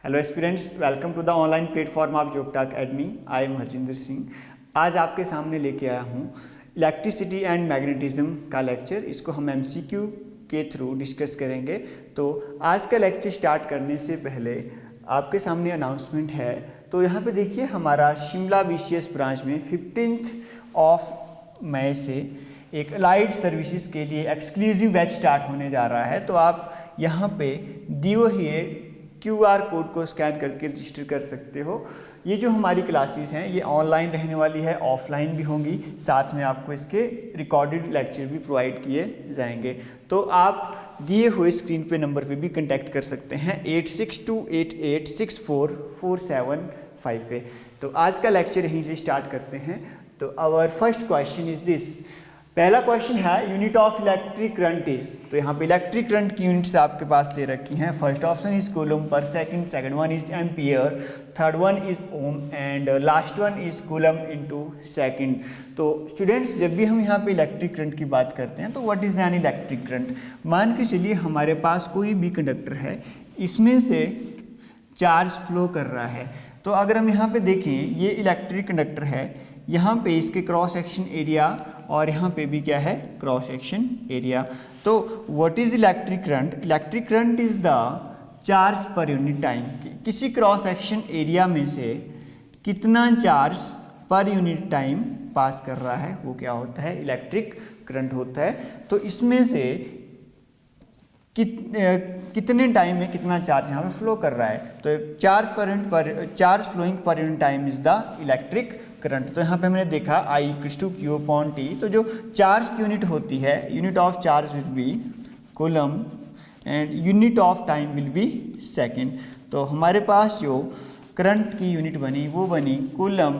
Hello aspirants, welcome to the online platform of Jogta academy. I am Harjinder Singh. आज आपके सामने लेके आया हूँ इलेक्ट्रिसिटी एंड मैग्नेटिज्म का लेक्चर। इसको हम एमसीक्यू के थ्रू डिस्कस करेंगे। तो आज का लेक्चर स्टार्ट करने से पहले आपके सामने अनाउंसमेंट है। तो यहाँ पे देखिए, हमारा शिमला बीसीएस ब्रांच में 15 मई से एक अलाइड सर्विसेज के लिए एक्सक्लूसिव बैच स्टार्ट होने जा रहा है। तो आप यहाँ पे दिए हुए QR कोड को स्कैन करके रजिस्टर कर सकते हो। ये जो हमारी क्लासेस हैं ये ऑनलाइन रहने वाली है, ऑफलाइन भी होंगी। साथ में आपको इसके रिकॉर्डेड लेक्चर भी प्रोवाइड किए जाएंगे। तो आप दिए हुए स्क्रीन पे नंबर पे भी कांटेक्ट कर सकते हैं 8628864475 पे। तो आज का लेक्चर यहीं से स्टार्ट करते हैं। तो our first question is this. पहला क्वेश्चन है unit of electric current is. तो यहाँ पे इलेक्ट्रिक करंट की यूनिट्स आपके पास दे रखी हैं। First option is coulomb per second, second one is ampere, third one is ohm and last one is coulomb into second. तो स्टूडेंट्स, जब भी हम यहाँ पे इलेक्ट्रिक करंट की बात करते हैं तो what is an electric current. मान के चलिए हमारे पास कोई भी कंडक्टर है, इसमें से चार्ज फ्लो कर रहा है। तो अगर हम यहाँ पे देखें, ये इलेक्ट्रिक कंडक्टर है, यहाँ पे इसके क्रॉस सेक्शन एरिया और यहाँ पे भी क्या है, क्रॉस सेक्शन एरिया। तो what is electric current? Electric current is the charge पर यूनिट टाइम। किसी क्रॉस सेक्शन एरिया में से कितना चार्ज पर यूनिट टाइम पास कर रहा है, वो क्या होता है, इलेक्ट्रिक करंट होता है। तो इसमें से कितने टाइम में कितना चार्ज यहाँ पे फ्लो कर रहा है। तो charge flowing per unit time is the electric current. तो यहाँ पे हमने देखा I = Q/T। तो जो चार्ज की यूनिट होती है, unit of charge will be coulomb and unit of time will be second. तो हमारे पास जो करंट की यूनिट बनी वो बनी कूलम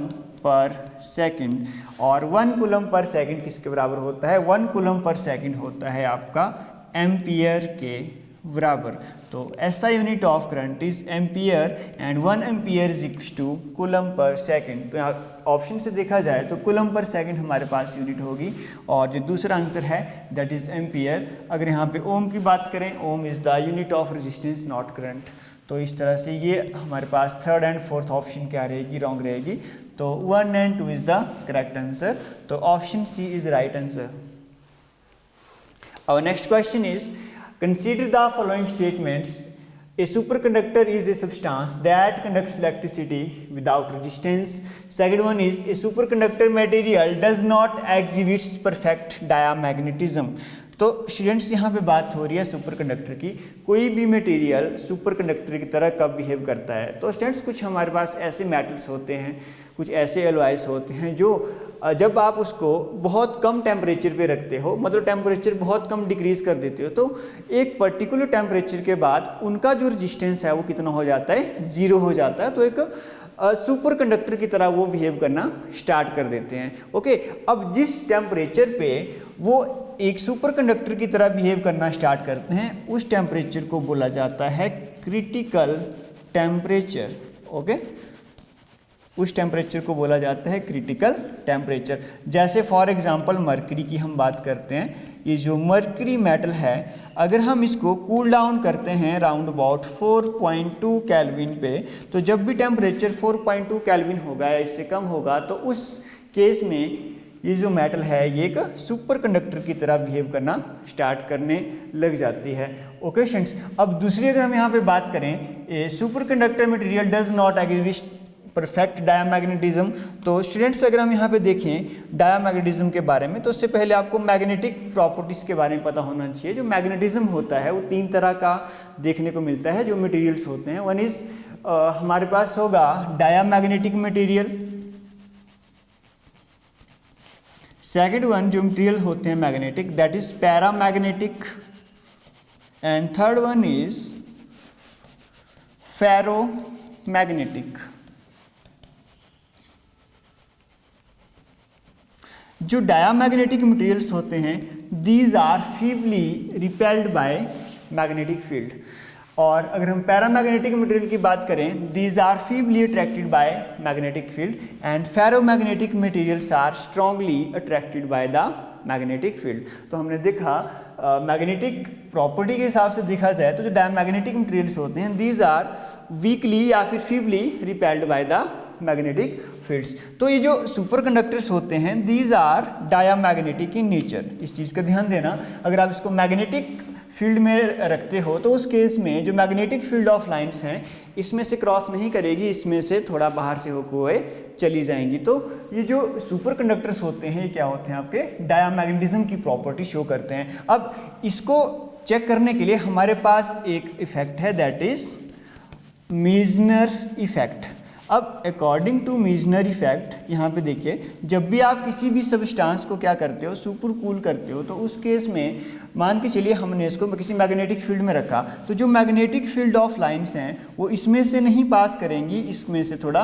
पर सेकेंड। और 1 कूलम पर सेकेंड किसके बराबर होता है? 1 कूलम पर सेकेंड होता है आपका एम्पियर के बराबर। तो SI unit of current is ampere and 1 ampere is equal to coulomb per second. तो यहाँ ऑप्शन से देखा जाए तो कूलम पर सेकेंड हमारे पास यूनिट होगी और जो दूसरा आंसर है दैट इज एम्पियर। अगर यहाँ पे ओम की बात करें, ohm is the unit of resistance not current. तो इस तरह से ये हमारे पास थर्ड एंड फोर्थ ऑप्शन क्या रहेगी, रॉन्ग रहेगी। तो 1 and 2 is the correct answer. तो option C is right answer. Our next question is, consider the following statements. A superconductor is a substance that conducts electricity without resistance. Second one is, a superconductor material does not exhibit perfect diamagnetism. तो students, यहाँ पे बात हो रही है super conductor की। कोई भी मटेरियल सुपर कंडक्टर की तरह कब बिहेव करता है। तो स्टूडेंट्स, कुछ हमारे पास ऐसे मेटल्स होते हैं, कुछ ऐसे एलॉयज होते हैं जो जब आप उसको बहुत कम टेम्परेचर पे रखते हो, मतलब टेम्परेचर बहुत कम डिक्रीज कर देते हो, तो एक पर्टिकुलर टेम्परेचर के बाद उनका जो रेजिस्टेंस है वो कितना हो जाता है, 0 हो जाता है। तो एक सुपर कंडक्टर की तरह वो बिहेव करना स्टार्ट कर देते हैं। ओके, अब जिस टेम्परेचर पे वो एक सुपर कंडक्टर की तरह बिहेव करना स्टार्ट करते हैं, उस टेम्परेचर को बोला जाता है क्रिटिकल टेम्परेचर। ओके, उस टेम्परेचर को बोला जाता है क्रिटिकल टेम्परेचर। जैसे फॉर एग्जांपल मरकरी की हम बात करते हैं। ये जो मरकरी मेटल है, अगर हम इसको कूल डाउन करते हैं राउंड अबाउट 4.2 केल्विन पे, तो जब भी टेम्परेचर 4.2 केल्विन होगा या इससे कम होगा, तो उस केस में ये जो मेटल है ये एक सुपर कंडक्टर की तरह बिहेव करना स्टार्ट करने लग जाती है। ओके स्टूडेंट्स, अब दूसरी अगर हम यहाँ पे बात करें, super conductor material does not exist perfect diamagnetism. तो स्टूडेंट्स, अगर हम यहाँ पे देखें डायामैग्नेटिज्म के बारे में, तो उससे पहले आपको मैग्नेटिक प्रॉपर्टीज़ के बारे में पता होना चाहिए। जो मैग्नेटिज्म होता है वो 3 तरह का देखने को मिलता है जो मटेरियल्स होते हैं। वन इज हमारे पास होगा डायामैग्नेटिक मटेरियल। सेकेंड वन जो मटेरियल होते हैं magnetic, that is paramagnetic. And third one is ferromagnetic. जो डायामैग्नेटिक मटेरियल्स होते हैं, these are feebly repelled by magnetic field. और अगर हम पैरामैग्नेटिक मटेरियल की बात करें, these are feebly attracted by magnetic field and ferromagnetic materials are strongly attracted by the magnetic field. तो हमने देखा मैग्नेटिक प्रॉपर्टी के हिसाब से देखा जाए तो जो डायमैग्नेटिक मटेरियल्स होते हैं दीज आर वीकली या फिर feebly repelled by the magnetic fields. तो ये जो सुपर कंडक्टर्स होते हैं these are diamagnetic in nature. इस चीज़ का ध्यान देना, अगर आप इसको मैग्नेटिक फील्ड में रखते हो तो उस केस में जो मैग्नेटिक फील्ड ऑफ लाइंस हैं इसमें से क्रॉस नहीं करेगी, इसमें से थोड़ा बाहर से होकर हुए चली जाएंगी। तो ये जो सुपर कंडक्टर्स होते हैं ये क्या होते हैं, आपके डायमैग्नेटिज्म की प्रॉपर्टी शो करते हैं। अब इसको चेक करने के लिए हमारे पास एक इफेक्ट है, दैट इज मीजनर्स इफेक्ट। अब अकॉर्डिंग टू मीजनर इफेक्ट यहाँ पे देखिए, जब भी आप किसी भी सब्सटेंस को क्या करते हो, सुपर कूल करते हो, तो उस केस में मान के चलिए हमने इसको किसी मैग्नेटिक फील्ड में रखा, तो जो मैग्नेटिक फील्ड ऑफ लाइंस हैं वो इसमें से नहीं पास करेंगी, इसमें से थोड़ा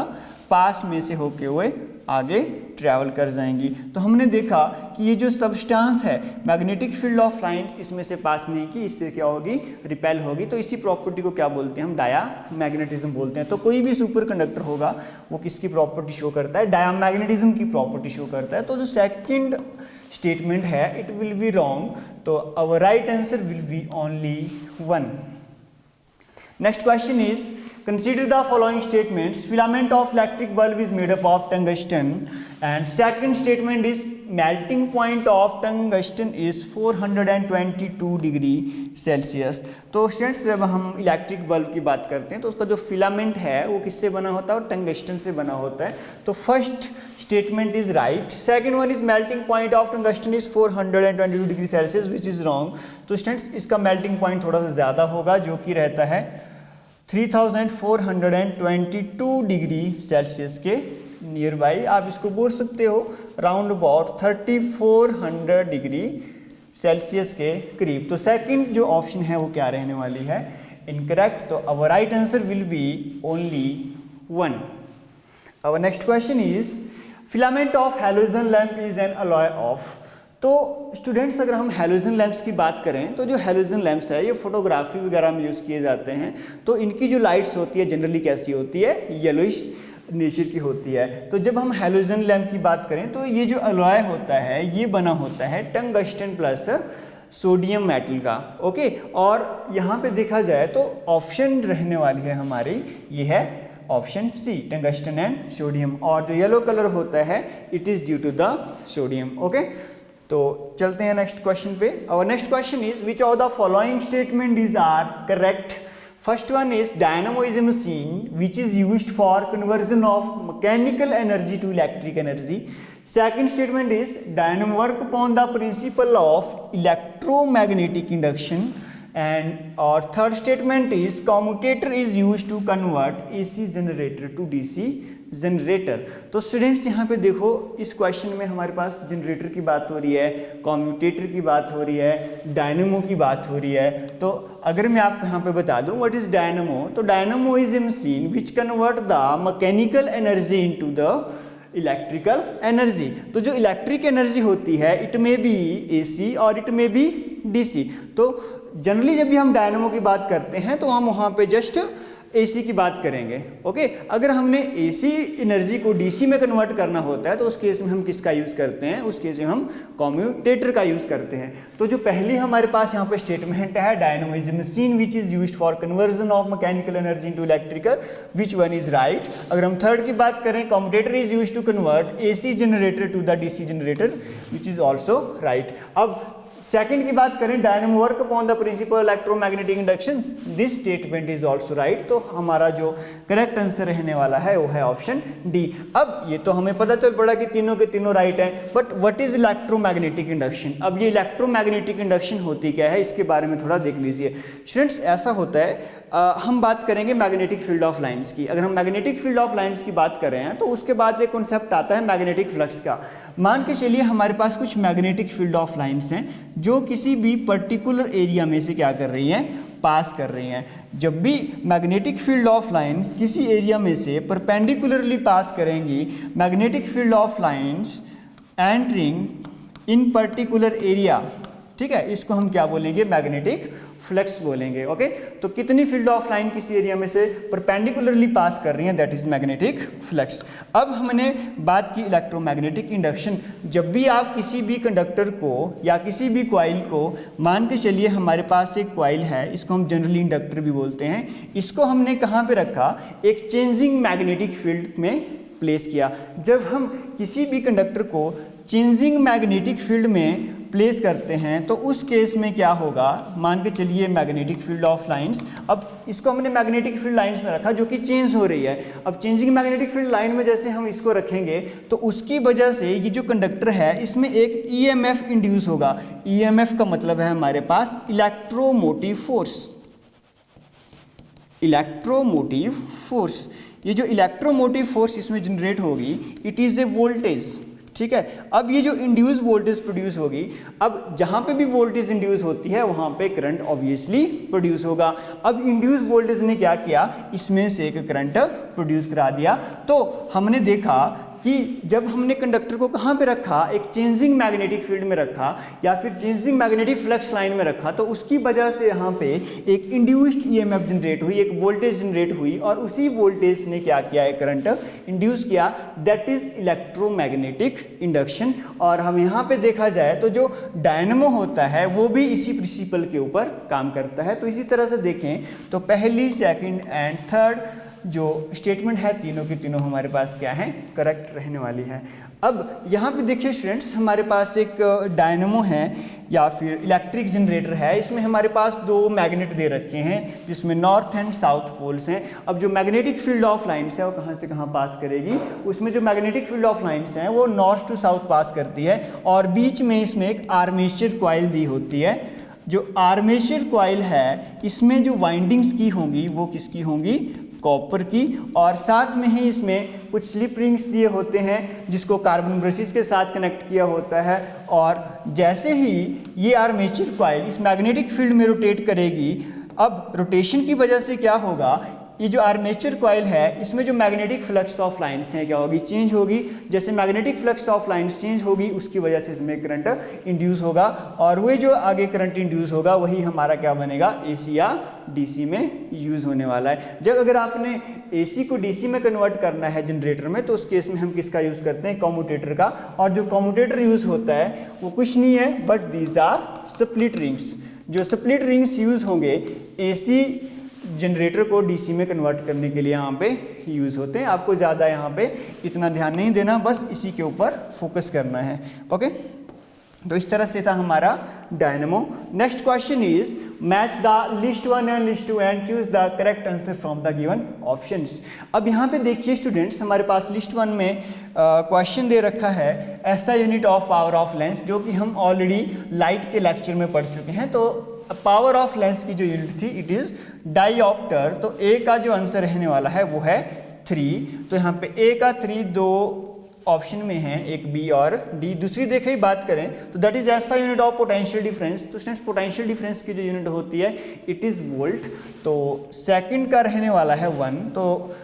पास में से होके हुए आगे ट्रैवल कर जाएंगी। तो हमने देखा कि ये जो सब्सटेंस है मैग्नेटिक फील्ड ऑफ लाइंस इसमें से पास नहीं की, इससे क्या होगी, रिपेल होगी। तो इसी प्रॉपर्टी को क्या बोलते हैं हम, डायामैग्नेटिज्म बोलते हैं। तो कोई भी सुपर कंडक्टर होगा वो किसकी प्रॉपर्टी शो करता है, डायामैग्नेटिज्म की प्रॉपर्टी शो करता है। तो जो सेकंड स्टेटमेंट है इट विल बी रॉन्ग, तो our right answer will be only 1। Next question is consider the following statements: filament of electric bulb is made up of tungsten, and second statement is melting point of tungsten is 422 degree Celsius. तो students जब हम electric bulb की बात करते हैं तो उसका जो फिलामेंट है वो किससे बना होता है, और टंगस्टन से बना होता है। तो first statement is right. Second one is melting point of tungsten is 422 degree Celsius which is wrong. तो स्टूडेंट्स इसका मेल्टिंग पॉइंट थोड़ा सा ज़्यादा होगा जो कि रहता है 3422 डिग्री सेल्सियस के नियर बाई। आप इसको बोल सकते हो राउंड अबाउट 3400 डिग्री सेल्सियस के करीब। तो सेकंड जो ऑप्शन है वो क्या रहने वाली है, इनकरेक्ट। तो our right answer will be only 1। Our next question is filament of halogen lamp is an alloy of. तो स्टूडेंट्स अगर हम हैलोजन लैंप्स की बात करें तो जो हैलोजन लैंप्स है ये फोटोग्राफी वगैरह में यूज़ किए जाते हैं। तो इनकी जो लाइट्स होती है जनरली कैसी होती है, येलोइश नेचर की होती है। तो जब हम हैलोजन लैंप की बात करें तो ये जो अलॉय होता है ये बना होता है टंगस्टन प्लस सोडियम मेटल का। ओके, और यहाँ पे देखा जाए तो ऑप्शन रहने वाली है हमारी, ये है option C, tungsten and sodium. और जो येलो कलर होता है it is due to the sodium. Okay, तो चलते हैं नेक्स्ट क्वेश्चन पे। Our next question is which of the following statement is are correct. First one is dynamo is a machine which is used for conversion of mechanical energy to electric energy. Second statement is dynamo work upon the principle of electromagnetic induction and और third statement is commutator is used to convert AC generator to DC generator. तो students यहाँ पे देखो इस question में हमारे पास generator की बात हो रही है, कम्यूटेटर की बात हो रही है, डायनेमो की बात हो रही है। तो अगर मैं आपको यहाँ पे बता दूँ व्हाट इज डायनेमो, तो dynamo is a machine which convert the mechanical energy into the electrical energy. तो जो इलेक्ट्रिक एनर्जी होती है इट में बी एसी और इट में बी डीसी। तो जनरली जब भी हम डायनेमो की बात करते हैं तो हम वहाँ पे जस्ट एसी की बात करेंगे। ओके, अगर हमने एसी एनर्जी को डीसी में कन्वर्ट करना होता है तो उस केस में हम किसका यूज़ करते हैं, उस केस में हम कम्यूटेटर का यूज़ करते हैं। तो जो पहली हमारे पास यहाँ पे स्टेटमेंट है dynamo is a machine which is used for conversion of mechanical energy into electrical, which one is right. अगर हम थर्ड की बात करें commutator is used to convert AC generator to the DC generator, which is also right. अब second की बात करें dynamo work upon the principle electromagnetic induction, this statement is also right. तो हमारा जो करेक्ट आंसर रहने वाला है वो है ऑप्शन डी। अब ये तो हमें पता चल पड़ा कि तीनों के तीनों राइट हैं, but what is electromagnetic induction. अब ये इलेक्ट्रोमैग्नेटिक इंडक्शन होती क्या है इसके बारे में थोड़ा देख लीजिए। स्टूडेंट्स ऐसा होता है हम बात करेंगे मैग्नेटिक फील्ड ऑफ लाइंस की। अगर हम मैग्नेटिक फील्ड ऑफ लाइंस की बात कर रहे हैं तो उसके बाद एक कॉन्सेप्ट आता है मैग्नेटिक फ्लक्स का। मान के चलिए हमारे पास कुछ मैग्नेटिक फील्ड ऑफ लाइंस हैं जो किसी भी पर्टिकुलर एरिया में से क्या कर रही हैं, पास कर रही हैं। जब भी मैग्नेटिक फील्ड ऑफ लाइंस किसी एरिया में से परपेंडिकुलरली पास करेंगी, magnetic field of lines entering in particular area ठीक है, इसको हम क्या बोलेंगे, मैग्नेटिक फ्लक्स बोलेंगे। ओके, तो कितनी फील्ड ऑफ लाइन किसी एरिया में से परपेंडिकुलरली पास कर रही हैं, दैट इज मैग्नेटिक फ्लक्स। अब हमने बात की इलेक्ट्रोमैग्नेटिक इंडक्शन। जब भी आप किसी भी कंडक्टर को या किसी भी कॉइल को, मान के चलिए हमारे पास एक कॉइल है, इसको हम जनरली इंडक्टर भी बोलते हैं, इसको हमने कहाँ पे रखा, एक चेंजिंग मैग्नेटिक फील्ड में प्लेस किया। जब हम किसी भी कंडक्टर को चेंजिंग मैग्नेटिक फील्ड में प्लेस करते हैं तो उस केस में क्या होगा, मान के चलिए मैग्नेटिक फील्ड ऑफ लाइंस, अब इसको हमने मैग्नेटिक फील्ड लाइंस में रखा जो कि चेंज हो रही है। अब चेंजिंग मैग्नेटिक फील्ड लाइन में जैसे हम इसको रखेंगे तो उसकी वजह से ये जो कंडक्टर है इसमें एक ईएमएफ इंड्यूस होगा। ईएमएफ का मतलब है हमारे पास इलेक्ट्रोमोटिव फोर्स। इलेक्ट्रोमोटिव फोर्स, ये जो इलेक्ट्रोमोटिव फोर्स इसमें जनरेट होगी, इट इज़ ए वोल्टेज। ठीक है, अब ये जो इंड्यूस वोल्टेज प्रोड्यूस होगी, अब जहां पे भी वोल्टेज इंड्यूस होती है वहां पे करंट ऑब्वियसली प्रोड्यूस होगा। अब इंड्यूस वोल्टेज ने क्या किया, इसमें से एक करंट प्रोड्यूस करा दिया। तो हमने देखा कि जब हमने कंडक्टर को कहाँ पे रखा, एक चेंजिंग मैग्नेटिक फील्ड में रखा या फिर चेंजिंग मैग्नेटिक फ्लक्स लाइन में रखा, तो उसकी वजह से यहाँ पे एक इंड्यूस्ड ईएमएफ जनरेट हुई, एक वोल्टेज जनरेट हुई और उसी वोल्टेज ने क्या किया, एक करंट इंड्यूस किया, दैट इज इलेक्ट्रोमैग्नेटिक इंडक्शन। और हम यहाँ पे देखा जाए तो जो डायनेमो होता है वो भी इसी प्रिंसिपल के ऊपर काम करता है। तो इसी तरह से देखें तो पहली, सेकेंड एंड थर्ड जो स्टेटमेंट है तीनों की तीनों हमारे पास क्या है, करेक्ट रहने वाली है। अब यहाँ पे देखिए स्टूडेंट्स, हमारे पास एक डायनेमो है या फिर इलेक्ट्रिक जनरेटर है, इसमें हमारे पास दो मैग्नेट दे रखे हैं जिसमें नॉर्थ एंड साउथ पोल्स हैं। अब जो मैग्नेटिक फील्ड ऑफ लाइन्स है वो कहाँ से कहाँ पास करेगी, उसमें जो मैग्नेटिक फील्ड ऑफ लाइन्स हैं वो नॉर्थ टू साउथ पास करती है और बीच में इसमें एक आर्मेचर कॉइल दी होती है। जो आर्मेचर कॉइल है इसमें जो वाइंडिंग्स की होंगी वो किसकी होंगी, कॉपर की, और साथ में ही इसमें कुछ स्लिप रिंग्स दिए होते हैं जिसको कार्बन ब्रशेस के साथ कनेक्ट किया होता है। और जैसे ही ये आर्मेचर कॉइल इस मैग्नेटिक फील्ड में रोटेट करेगी, अब रोटेशन की वजह से क्या होगा, ये जो आर्मेचर कॉइल है इसमें जो मैग्नेटिक फ्लक्स ऑफ लाइंस हैं क्या होगी, चेंज होगी। जैसे magnetic flux of lines change होगी उसकी वजह से इसमें करंट इंड्यूस होगा और वही जो आगे करंट इंड्यूस होगा वही हमारा क्या बनेगा, एसी या डीसी में यूज़ होने वाला है। जब अगर आपने एसी को डीसी में कन्वर्ट करना है जनरेटर में तो उस केस में हम किसका यूज़ करते हैं, कम्यूटेटर का। और जो कम्यूटेटर यूज़ होता है वो कुछ नहीं है but these are split rings. जो स्प्लिट रिंग्स यूज़ होंगे एसी जनरेटर को डीसी में कन्वर्ट करने के लिए यहाँ पे यूज़ होते हैं। आपको ज़्यादा यहाँ पे इतना ध्यान नहीं देना, बस इसी के ऊपर फोकस करना है। ओके, तो इस तरह से था हमारा dynamo. Next question is match the list 1 and list 2 and choose the correct answer from the given options. अब यहाँ पे देखिए स्टूडेंट्स, हमारे पास लिस्ट 1 में क्वेश्चन दे रखा है SI unit of power of lens, जो कि हम ऑलरेडी लाइट के लेक्चर में पढ़ चुके हैं। तो पावर ऑफ लेंस की जो यूनिट थी इट इज डाइऑप्टर। तो ए का जो आंसर रहने वाला है वो है 3। तो यहाँ पे ए का 3 दो ऑप्शन में है, एक बी और डी। दूसरी देखे बात करें तो that is SI unit of potential difference. तो स्टूडेंट्स पोटेंशियल डिफरेंस की जो यूनिट होती है इट इज वोल्ट। तो सेकंड का रहने वाला है 1। तो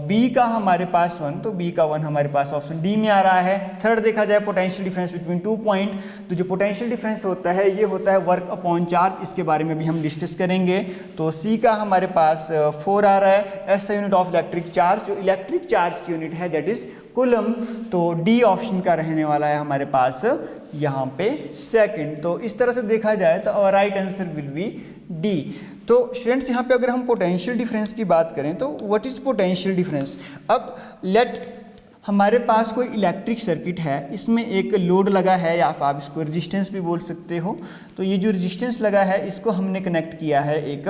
बी का हमारे पास 1, तो बी का 1 हमारे पास ऑप्शन डी में आ रहा है। थर्ड देखा जाए पोटेंशियल डिफरेंस बिटवीन 2 पॉइंट, तो जो पोटेंशियल डिफरेंस होता है ये होता है वर्क अपॉन चार्ज, इसके बारे में भी हम डिस्कस करेंगे। तो सी का हमारे पास 4 आ रहा है। SI unit of electric charge, जो इलेक्ट्रिक चार्ज की यूनिट है दैट इज कूलम। तो डी ऑप्शन का रहने वाला है हमारे पास यहाँ पे सेकंड। तो इस तरह से देखा जाए तो और right answer will B D. तो स्टूडेंट्स यहाँ पे अगर हम पोटेंशियल डिफरेंस की बात करें तो व्हाट इज पोटेंशियल डिफरेंस। अब लेट हमारे पास कोई इलेक्ट्रिक सर्किट है, इसमें एक लोड लगा है या आप इसको रेजिस्टेंस भी बोल सकते हो। तो ये जो रेजिस्टेंस लगा है इसको हमने कनेक्ट किया है एक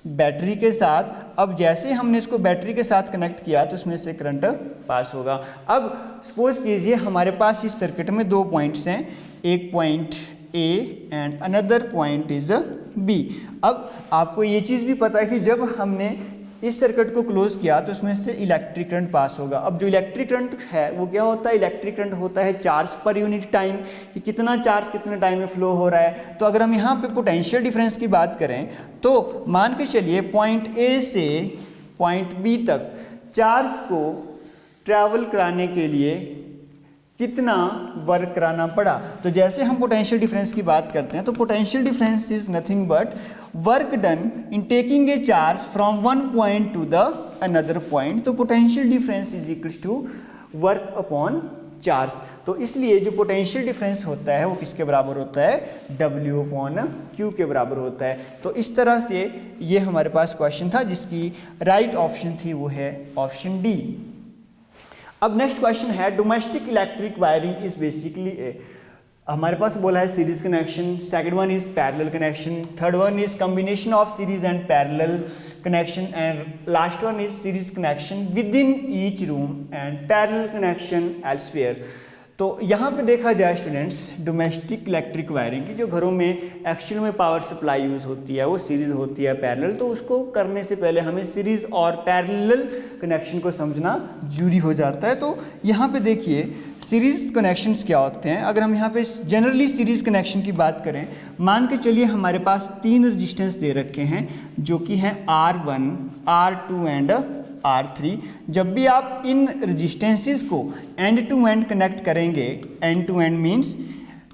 बैटरी के साथ। अब जैसे हमने इसको बैटरी के साथ कनेक्ट किया तो इसमें से करंट पास होगा। अब सपोज कीजिए हमारे पास इस सर्किट में 2 पॉइंट्स हैं, एक point A and another point is B. अब आपको ये चीज़ भी पता है कि जब हमने इस सर्किट को क्लोज किया तो इसमें से इलेक्ट्रिक करंट पास होगा। अब जो इलेक्ट्रिक करंट है वो क्या होता है, इलेक्ट्रिक करंट होता है चार्ज पर यूनिट टाइम, कि कितना चार्ज कितने टाइम में फ्लो हो रहा है। तो अगर हम यहाँ पे पोटेंशियल डिफरेंस की बात करें तो मान के चलिए पॉइंट ए से पॉइंट बी तक चार्ज को ट्रैवल कराने के लिए कितना वर्क कराना पड़ा। तो जैसे हम पोटेंशियल डिफरेंस की बात करते हैं तो potential difference is nothing but work done in taking a charge from one point to the another point. तो potential difference is equals to work upon charge. तो इसलिए जो पोटेंशियल डिफरेंस होता है वो किसके बराबर होता है, W अपॉन Q के बराबर होता है। तो इस तरह से ये हमारे पास क्वेश्चन था जिसकी राइट ऑप्शन थी वो है ऑप्शन डी। अब नेक्स्ट क्वेश्चन है domestic electric wiring is basically हमारे पास बोला है series connection, second one is parallel connection, third one is combination of series and parallel connection and last one is series connection within each room and parallel connection elsewhere। तो यहाँ पे देखा जाए students domestic electric wiring की जो घरों में actual में पावर सप्लाई यूज़ होती है वो सीरीज होती है पैरेलल, तो उसको करने से पहले हमें सीरीज और पैरेलल कनेक्शन को समझना जरूरी हो जाता है। तो यहाँ पे देखिए सीरीज कनेक्शंस क्या होते हैं। अगर हम यहाँ पे जनरली सीरीज कनेक्शन की बात करें, मान के चलिए हमारे पास 3 रजिस्टेंस दे रखे हैं जो कि हैं R1, R2 एंड R3। जब भी आप इन रजिस्टेंसेस को एंड टू एंड कनेक्ट करेंगे, एंड टू एंड मीन्स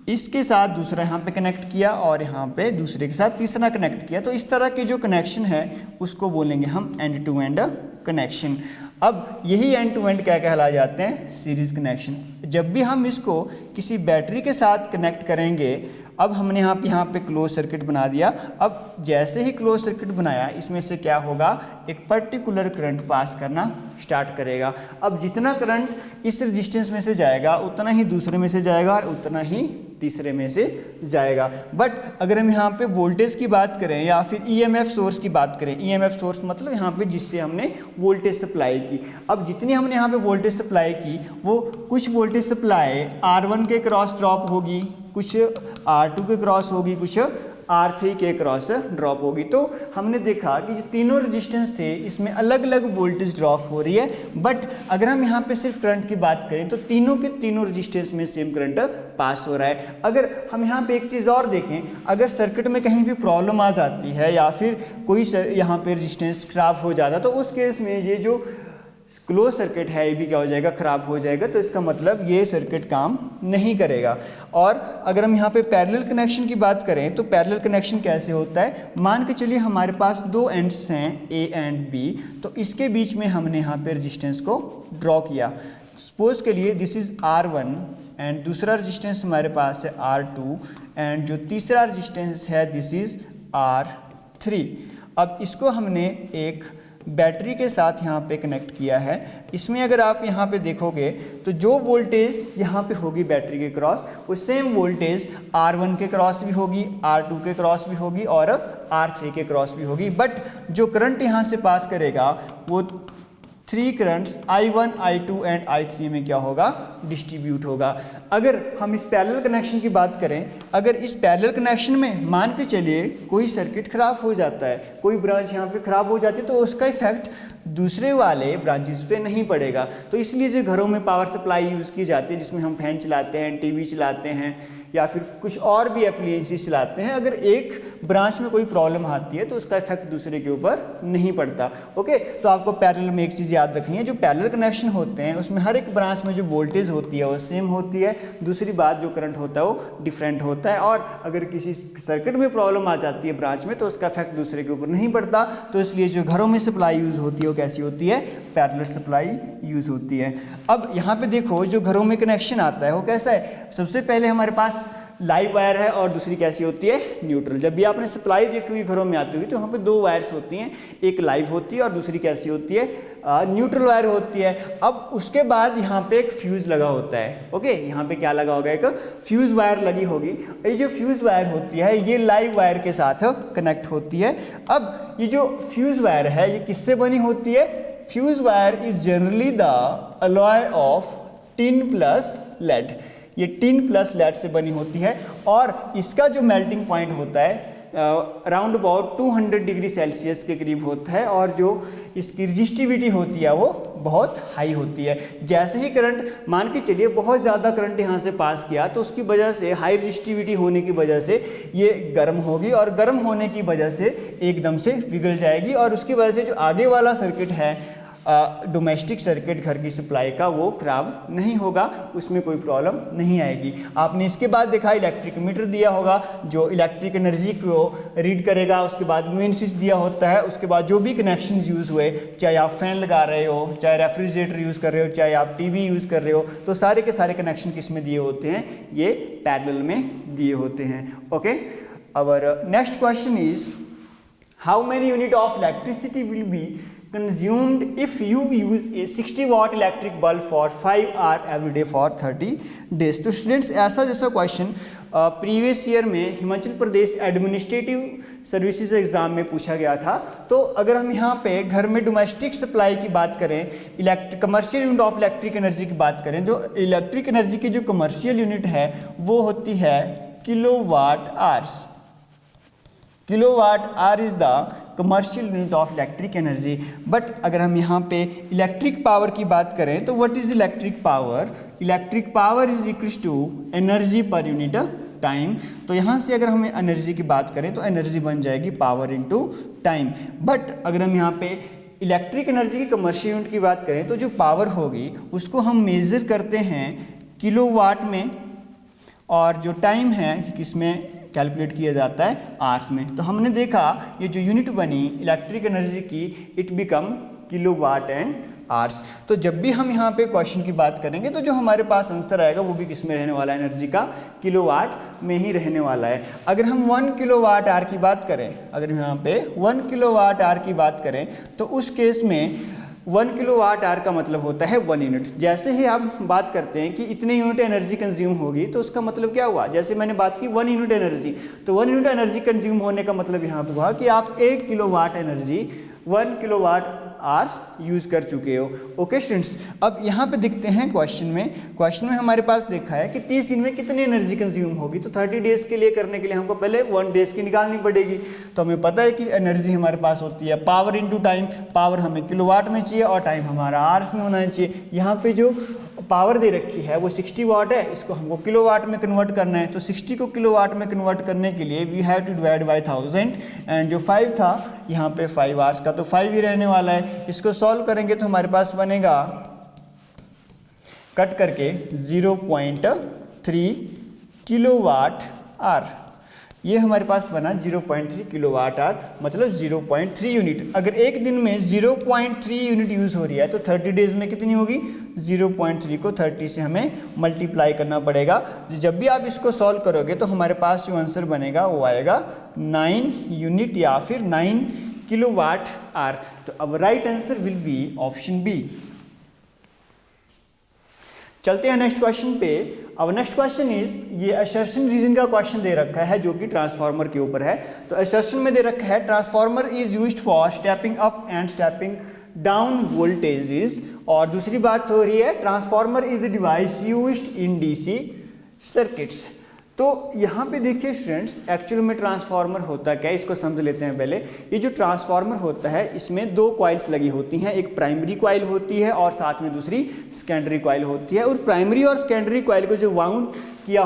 इसके साथ दूसरा यहाँ पे कनेक्ट किया और यहाँ पे दूसरे के साथ तीसरा कनेक्ट किया, तो इस तरह के जो कनेक्शन है उसको बोलेंगे हम एंड टू एंड कनेक्शन। अब यही एंड टू एंड क्या कहला जाते हैं, सीरीज कनेक्शन। जब भी हम इसको किसी बैटरी के साथ कनेक्ट करेंगे, अब हमने यहाँ पे क्लोज सर्किट बना दिया। अब जैसे ही क्लोज सर्किट बनाया इसमें से क्या होगा, एक पर्टिकुलर करंट पास करना स्टार्ट करेगा। अब जितना करंट इस रेजिस्टेंस में से जाएगा उतना ही दूसरे में से जाएगा और उतना ही तीसरे में से जाएगा। बट अगर हम यहाँ पे वोल्टेज की बात करें या फिर ईएमएफ सोर्स की बात करें, ईएमएफ सोर्स मतलब यहाँ पे जिससे हमने वोल्टेज सप्लाई की, अब जितनी हमने यहाँ पे वोल्टेज सप्लाई की वो कुछ वोल्टेज सप्लाई R1 के क्रॉस ड्रॉप होगी, कुछ R2 के क्रॉस होगी, कुछ R3 के क्रॉस ड्रॉप होगी। तो हमने देखा कि जो तीनों रेजिस्टेंस थे इसमें अलग अलग वोल्टेज ड्रॉप हो रही है। बट अगर हम यहाँ पे सिर्फ करंट की बात करें तो तीनों के तीनों रेजिस्टेंस में सेम करंट पास हो रहा है। अगर हम यहाँ पे एक चीज़ और देखें, अगर सर्किट में कहीं भी प्रॉब्लम आ जाती है या फिर कोई यहाँ पे रेजिस्टेंस खराब हो जाता तो उस केस में ये जो क्लोज सर्किट है ये भी क्या हो जाएगा, खराब हो जाएगा। तो इसका मतलब ये सर्किट काम नहीं करेगा। और अगर हम यहाँ पे पैरेलल कनेक्शन की बात करें तो पैरेलल कनेक्शन कैसे होता है, मान के चलिए हमारे पास 2 एंड्स हैं A एंड B, तो इसके बीच में हमने यहाँ पे रेजिस्टेंस को ड्रॉ किया। सपोज के लिए दिस इज R1 एंड दूसरा रेजिस्टेंस हमारे पास है R2 एंड जो तीसरा रेजिस्टेंस है दिस इज R3। अब इसको हमने एक बैटरी के साथ यहाँ पे कनेक्ट किया है। इसमें अगर आप यहाँ पे देखोगे तो जो वोल्टेज यहाँ पे होगी बैटरी के क्रॉस वो सेम वोल्टेज R1 के क्रॉस भी होगी, R2 के क्रॉस भी होगी और R3 के क्रॉस भी होगी। बट जो करंट यहाँ से पास करेगा वो 3 currents I1, I2 and I3 में क्या होगा, डिस्ट्रीब्यूट होगा। अगर हम इस पैरेलल कनेक्शन की बात करें, अगर इस पैरेलल कनेक्शन में मान के चलिए कोई सर्किट खराब हो जाता है, कोई ब्रांच यहाँ पे खराब हो जाती है तो उसका इफेक्ट दूसरे वाले ब्रांचेस पे नहीं पड़ेगा। तो इसलिए जो घरों में पावर सप्लाई यूज़ की जाती है जिसमें हम फैन चलाते हैं, टीवी चलाते हैं या फिर कुछ और भी एप्लीकेंसेस चलाते हैं, अगर एक ब्रांच में कोई प्रॉब्लम आती है तो उसका इफेक्ट दूसरे के ऊपर नहीं पड़ता। ओके, तो आपको पैरेलल में एक चीज़ याद रखनी है, जो पैरेलल कनेक्शन होते हैं उसमें हर एक ब्रांच में जो वोल्टेज होती है वो सेम होती है, दूसरी बात जो करंट होता है वो डिफरेंट होता है। और अगर किसी सर्किट में प्रॉब्लम आ जाती है ब्रांच में तो उसका इफेक्ट दूसरे के ऊपर नहीं पड़ता। तो इसलिए जो घरों में सप्लाई यूज़ होती है वो कैसी होती है, पैरेलल सप्लाई यूज़ होती है। अब यहाँ पे देखो जो घरों में कनेक्शन आता है वो कैसा है, सबसे पहले हमारे पास लाइव वायर है और दूसरी कैसी होती है, न्यूट्रल। जब भी आपने सप्लाई देखी हुई घरों में आती हुई तो यहाँ पे 2 वायर्स होती हैं, एक लाइव होती है और दूसरी कैसी होती है, न्यूट्रल वायर होती है। अब उसके बाद यहाँ पे एक फ्यूज़ लगा होता है। ओके, यहाँ पे क्या लगा होगा, एक फ्यूज़ वायर लगी होगी। ये जो फ्यूज़ वायर होती है ये लाइव वायर के साथ कनेक्ट होती है। अब ये जो फ्यूज़ वायर है ये किससे बनी होती है, fuse wire is generally the alloy of tin plus lead. ये टिन प्लस लेड से बनी होती है और इसका जो मेल्टिंग पॉइंट होता है अराउंड अबाउट 200 डिग्री सेल्सियस के करीब होता है और जो इसकी रजिस्टिविटी होती है वो बहुत हाई होती है। जैसे ही करंट मान के चलिए बहुत ज़्यादा करंट यहाँ से पास किया तो उसकी वजह से हाई रजिस्टिविटी होने की वजह से ये गर्म होगी और गर्म होने की वजह से एकदम से पिघल जाएगी और उसकी वजह से जो आगे वाला सर्किट है डोमेस्टिक सर्किट घर की सप्लाई का वो खराब नहीं होगा, उसमें कोई प्रॉब्लम नहीं आएगी। आपने इसके बाद देखा इलेक्ट्रिक मीटर दिया होगा जो इलेक्ट्रिक एनर्जी को रीड करेगा, उसके बाद मेन स्विच दिया होता है, उसके बाद जो भी कनेक्शन यूज़ हुए, चाहे आप फैन लगा रहे हो, चाहे रेफ्रिजरेटर यूज़ कर रहे हो, चाहे आप टीवी यूज़ कर रहे हो, तो सारे के सारे कनेक्शन किस में दिए होते हैं, ये पैरेलल में दिए होते हैं। ओके, our next question is how many unit of electricity will be consumed if you use a 60 watt electric bulb for 5 hours every day for 30 days। तो स्टूडेंट्स ऐसा जैसा क्वेश्चन प्रीवियस ईयर में Himachal Pradesh administrative services exam में पूछा गया था। तो अगर हम यहाँ पे घर में डोमेस्टिक सप्लाई की बात करें, commercial unit of electric energy की बात करें, जो इलेक्ट्रिक एनर्जी की जो कमर्शियल यूनिट है वो होती है kilowatt hours. Kilowatt hour is the commercial unit of electric energy. But अगर हम यहाँ पे इलेक्ट्रिक पावर की बात करें तो what is electric power? Electric power is equals to energy per unit time. तो यहाँ से अगर हम एनर्जी की बात करें तो एनर्जी बन जाएगी पावर इनटू टाइम। बट अगर हम यहाँ पे इलेक्ट्रिक एनर्जी की कमर्शियल यूनिट की बात करें तो जो पावर होगी उसको हम मेज़र करते हैं किलोवाट में, और जो टाइम है किसमें कैलकुलेट किया जाता है, आवर्स में। तो हमने देखा ये जो यूनिट बनी इलेक्ट्रिक एनर्जी की, it become kilowatt and hours. तो जब भी हम यहाँ पे क्वेश्चन की बात करेंगे तो जो हमारे पास आंसर आएगा वो भी किस में रहने वाला है, एनर्जी का किलोवाट में ही रहने वाला है। अगर हम 1 किलोवाट आवर की बात करें, अगर हम यहाँ पे 1 किलोवाट आवर की बात करें तो उस केस में 1 किलोवाट आवर का मतलब होता है 1 यूनिट। जैसे ही आप बात करते हैं कि इतने यूनिट एनर्जी कंज्यूम होगी तो उसका मतलब क्या हुआ, जैसे मैंने बात की 1 यूनिट एनर्जी, तो 1 यूनिट एनर्जी कंज्यूम होने का मतलब यहाँ पे हुआ कि आप 1 kilowatt energy 1 kilowatt hours use कर चुके हो। ओके स्टूडेंट्स, अब यहाँ पे दिखते हैं क्वेश्चन में हमारे पास देखा है कि 30 दिन में कितनी एनर्जी कंज्यूम होगी। तो 30 डेज़ के लिए करने के लिए हमको पहले 1 डेज़ की निकालनी पड़ेगी। तो हमें पता है कि एनर्जी हमारे पास होती है पावर इनटू टाइम। पावर हमें किलोवाट में चाहिए और टाइम हमारा आवर्स में होना चाहिए। यहाँ पे जो पावर दे रखी है वो 60 वाट है, इसको हमको किलोवाट में कन्वर्ट करना है। तो 60 को किलोवाट में कन्वर्ट करने के लिए we have to divide by 1000, and जो 5 था यहाँ पे 5 आवर्स का तो 5 ही रहने वाला है। इसको सॉल्व करेंगे तो हमारे पास बनेगा कट करके 0.3 किलोवाट आवर। ये हमारे पास बना 0.3 किलोवाट आवर, मतलब 0.3 यूनिट। अगर एक दिन में 0.3 यूनिट यूज़ हो रही है तो 30 डेज़ में कितनी होगी, 0.3 को 30 से हमें मल्टीप्लाई करना पड़ेगा। जब भी आप इसको सॉल्व करोगे तो हमारे पास जो आंसर बनेगा वो आएगा 9 यूनिट या फिर 9 किलोवाट आवर। तो अब right answer will be option B. चलते हैं नेक्स्ट क्वेश्चन पे। अब नेक्स्ट क्वेश्चन इज, ये असर्शन रीजन का क्वेश्चन दे रखा है जो कि ट्रांसफार्मर के ऊपर है। तो असर्शन में दे रखा है transformer is used for stepping up and stepping down voltages, और दूसरी बात हो रही है transformer is a device used in DC circuits. तो यहाँ पे देखिए स्टूडेंट्स, एक्चुअल में ट्रांसफार्मर होता क्या है इसको समझ लेते हैं पहले। ये जो ट्रांसफार्मर होता है इसमें 2 कॉइल्स लगी होती हैं, एक प्राइमरी कॉइल होती है और साथ में दूसरी सेकेंडरी कॉइल होती है। और प्राइमरी और सेकेंडरी कॉइल को जो बाइंड किया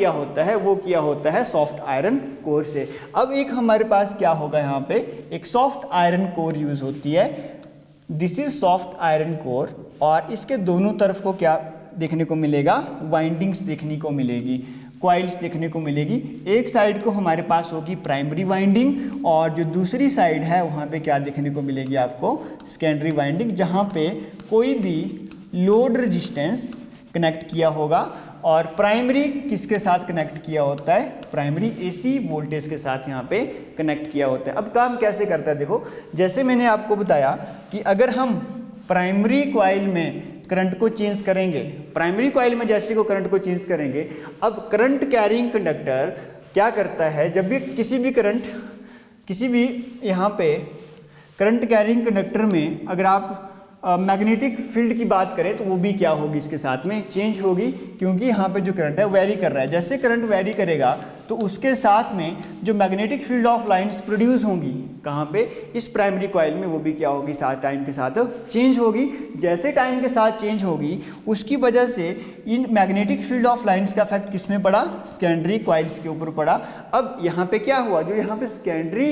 होता है वो किया होता है सॉफ्ट आयरन कोर से। अब एक हमारे पास क्या होगा, यहाँ पे एक सॉफ्ट आयरन कोर यूज होती है, this is soft iron core, और इसके दोनों तरफ को क्या देखने को मिलेगा, वाइंडिंग्स देखने को मिलेगी, कॉइल्स देखने को मिलेगी। एक साइड को हमारे पास होगी प्राइमरी वाइंडिंग और जो दूसरी साइड है वहाँ पे क्या देखने को मिलेगी आपको, सेकेंडरी वाइंडिंग, जहाँ पे कोई भी लोड रेजिस्टेंस कनेक्ट किया होगा। और प्राइमरी किसके साथ कनेक्ट किया होता है, प्राइमरी एसी वोल्टेज के साथ यहाँ पे कनेक्ट किया होता है। अब काम कैसे करता है देखो, जैसे मैंने आपको बताया कि अगर हम प्राइमरी कॉइल में करंट को चेंज करेंगे, प्राइमरी कॉइल में जैसे को करंट को चेंज करेंगे, अब करंट कैरिंग कंडक्टर क्या करता है, जब भी किसी भी यहाँ पे करंट कैरिंग कंडक्टर में अगर आप मैग्नेटिक फील्ड की बात करें तो वो भी क्या होगी, इसके साथ में चेंज होगी, क्योंकि यहाँ पे जो करंट है वेरी कर रहा है। जैसे करंट वेरी करेगा तो उसके साथ में जो magnetic field of lines produce होंगी कहाँ पे, इस प्राइमरी कॉइल में, वो भी क्या होगी, साथ टाइम के साथ चेंज होगी। जैसे टाइम के साथ चेंज होगी उसकी वजह से in magnetic field of lines का इफेक्ट किस में पड़ा, सेकेंडरी कॉइल्स के ऊपर पड़ा। अब यहाँ पे क्या हुआ, जो यहाँ पे सेकेंडरी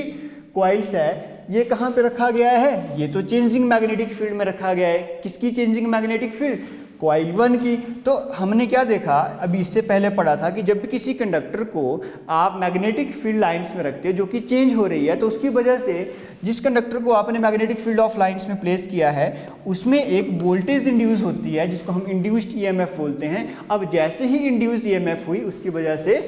कॉइल्स है ये कहाँ पे रखा गया है? ये तो चेंजिंग मैग्नेटिक फील्ड में रखा गया है। किसकी चेंजिंग मैग्नेटिक फील्ड? कॉइल 1 की। तो हमने क्या देखा, अभी इससे पहले पढ़ा था कि जब भी किसी कंडक्टर को आप मैग्नेटिक फील्ड लाइंस में रखते हो जो कि चेंज हो रही है, तो उसकी वजह से जिस कंडक्टर को आपने मैग्नेटिक फील्ड ऑफ लाइंस में प्लेस किया है उसमें एक वोल्टेज इंड्यूस होती है जिसको हम इंड्यूस्ड ईएमएफ बोलते हैं। अब जैसे ही इंड्यूस ईएमएफ हुई उसकी वजह से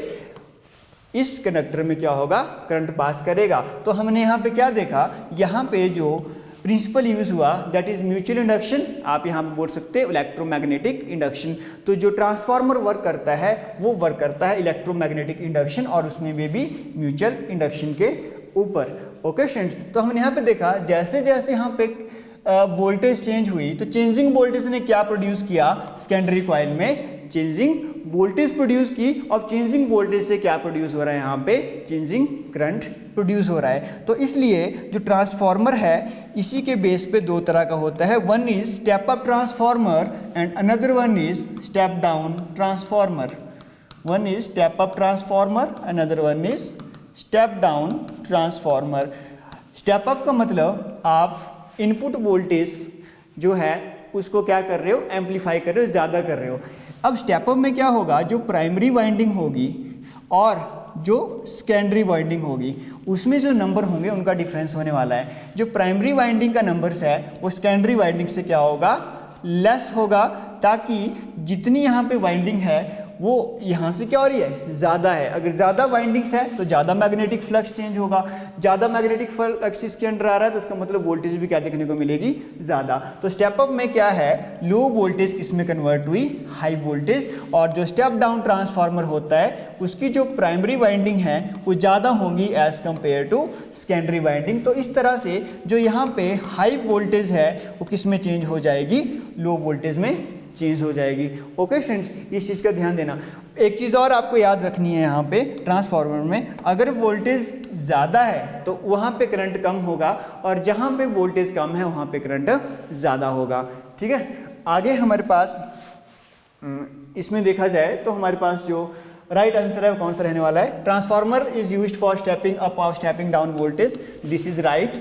इस कंडक्टर में क्या होगा? करंट पास करेगा। तो हमने यहाँ पे क्या देखा, यहाँ पे जो प्रिंसिपल यूज हुआ दैट इज म्यूचुअल इंडक्शन, आप यहाँ पे बोल सकते हैं इलेक्ट्रोमैग्नेटिक इंडक्शन। तो जो ट्रांसफार्मर वर्क करता है वो वर्क करता है इलेक्ट्रोमैग्नेटिक इंडक्शन और उसमें भी म्यूचुअल इंडक्शन के ऊपर। ओके स्टूडेंट्स, तो हमने यहाँ पे देखा जैसे जैसे यहाँ पे वोल्टेज चेंज हुई तो चेंजिंग वोल्टेज ने क्या प्रोड्यूस किया? सेकेंडरी कॉइल में चेंजिंग वोल्टेज प्रोड्यूस की। और चेंजिंग वोल्टेज से क्या प्रोड्यूस हो रहा है? यहाँ पे चेंजिंग करंट प्रोड्यूस हो रहा है। तो इसलिए जो ट्रांसफार्मर है इसी के बेस पे दो तरह का होता है, one is step up transformer and another one is step down transformer. One is step up transformer, another one is step down transformer. Step up का मतलब आप इनपुट वोल्टेज जो है उसको क्या कर रहे हो? एम्पलीफाई कर रहे हो, ज़्यादा कर रहे हो। अब स्टेप अप में क्या होगा? जो प्राइमरी वाइंडिंग होगी और जो सेकेंडरी वाइंडिंग होगी उसमें जो नंबर होंगे उनका डिफरेंस होने वाला है। जो प्राइमरी वाइंडिंग का नंबर्स है वो सेकेंडरी वाइंडिंग से क्या होगा? लेस होगा, ताकि जितनी यहाँ पे वाइंडिंग है वो यहाँ से क्या हो रही है? ज़्यादा है। अगर ज़्यादा वाइंडिंग्स है तो ज़्यादा मैग्नेटिक फ्लक्स चेंज होगा, ज़्यादा मैग्नेटिक फ्लक्स इसके अंदर आ रहा है तो उसका मतलब वोल्टेज भी क्या देखने को मिलेगी? ज़्यादा। तो स्टेप अप में क्या है? लो वोल्टेज किस में कन्वर्ट हुई? High voltage. और जो स्टेप डाउन ट्रांसफार्मर होता है उसकी जो प्राइमरी वाइंडिंग है वो ज़्यादा होंगी as compare to secondary winding. तो इस तरह से जो यहाँ पे हाई वोल्टेज है वो किस में चेंज हो जाएगी? लो वोल्टेज में चेंज हो जाएगी। ओके स्टूडेंट्स, इस चीज़ का ध्यान देना। एक चीज़ और आपको याद रखनी है, यहाँ पे ट्रांसफार्मर में अगर वोल्टेज ज़्यादा है तो वहाँ पे करंट कम होगा और जहाँ पे वोल्टेज कम है वहाँ पे करंट ज़्यादा होगा। ठीक है, आगे हमारे पास इसमें देखा जाए तो हमारे पास जो राइट आंसर है वो कौन सा रहने वाला है? Transformer is used for stepping up और stepping down voltage. This is right.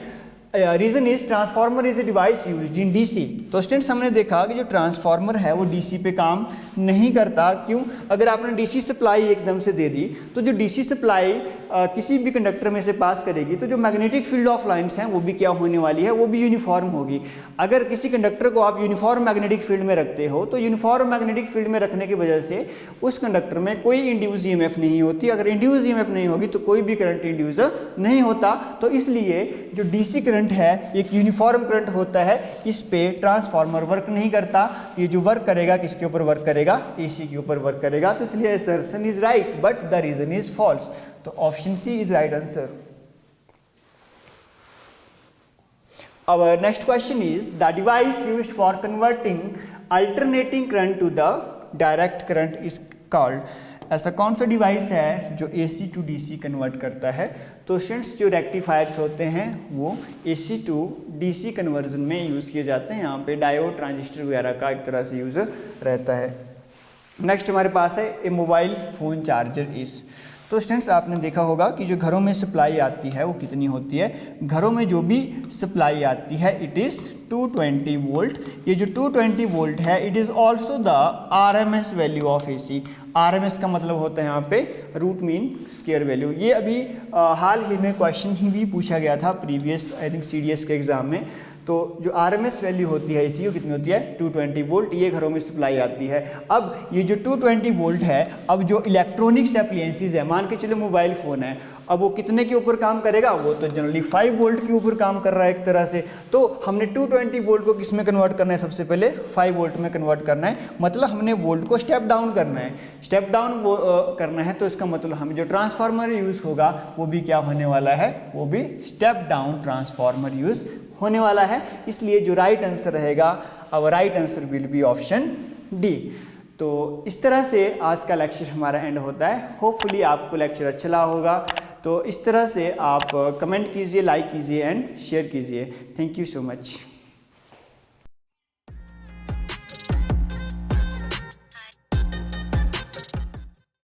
Reason is transformer is a device used in DC. तो स्टूडेंट्स हमने देखा कि जो ट्रांसफार्मर है वो डीसी पे काम नहीं करता। क्यों? अगर आपने डीसी सप्लाई एकदम से दे दी तो जो डीसी सप्लाई किसी भी कंडक्टर में से पास करेगी तो जो मैग्नेटिक फील्ड ऑफ लाइंस हैं वो भी क्या होने वाली है? वो भी यूनिफॉर्म होगी। अगर किसी कंडक्टर को आप यूनिफॉर्म मैग्नेटिक फील्ड में रखते हो तो यूनिफॉर्म मैग्नेटिक फील्ड में रखने की वजह से उस कंडक्टर में कोई इंड्यूस ईएमएफ नहीं होती। अगर इंड्यूस ईएमएफ नहीं होगी तो कोई भी करंट इंड्यूस नहीं होता। तो इसलिए जो डीसी करंट है एक यूनिफॉर्म करंट होता है, इस पे ट्रांसफार्मर वर्क नहीं करता। ये जो वर्क करेगा किसके ऊपर वर्क करेगा? एसी के ऊपर वर्क करेगा। तो इसलिए assertion is right but the reason is false. तो option C is right answer. Our next question is the device used for converting alternating current to the direct current is called। ऐसा कौन सा device है जो AC to DC convert करता है? तो students जो रेक्टिफायर्स होते हैं वो AC टू DC कन्वर्जन में यूज़ किए जाते हैं। यहाँ पे डायोड ट्रांजिस्टर वगैरह का एक तरह से यूज़ रहता है। नेक्स्ट हमारे पास है ए मोबाइल फ़ोन चार्जर इस। तो स्टूडेंट्स आपने देखा होगा कि जो घरों में सप्लाई आती है वो कितनी होती है? घरों में जो भी सप्लाई आती है इट इज़ 220 वोल्ट। ये जो 220 वोल्ट है it is also the RMS value of AC। RMS का मतलब होता है यहाँ पे रूट मीन स्क्वायर वैल्यू। ये अभी हाल ही में क्वेश्चन ही भी पूछा गया था प्रीवियस आई थिंक CDS के एग्जाम में। तो जो RMS वैल्यू होती है इसी कितनी होती है? 220 वोल्ट। ये घरों में सप्लाई आती है। अब ये जो 220 वोल्ट है, अब जो इलेक्ट्रॉनिक्स एप्लायंसेस है, मान के चलो मोबाइल फ़ोन है, अब वो कितने के ऊपर काम करेगा? वो तो जनरली 5 वोल्ट के ऊपर काम कर रहा है एक तरह से। तो हमने 220 वोल्ट को किस में कन्वर्ट करना है? सबसे पहले 5 वोल्ट में कन्वर्ट करना है। मतलब हमने वोल्ट को स्टेप डाउन करना है। स्टेप डाउन करना है तो इसका मतलब हमें जो ट्रांसफार्मर यूज़ होगा वो भी क्या होने वाला है? वो भी स्टेप डाउन ट्रांसफार्मर यूज़ होने वाला है। इसलिए जो राइट आंसर रहेगा अब right answer will be option D. तो इस तरह से आज का लेक्चर हमारा एंड होता है। होपफुली आपको लेक्चर अच्छा लगा होगा। तो इस तरह से आप कमेंट कीजिए, लाइक कीजिए एंड शेयर कीजिए। Thank you so much.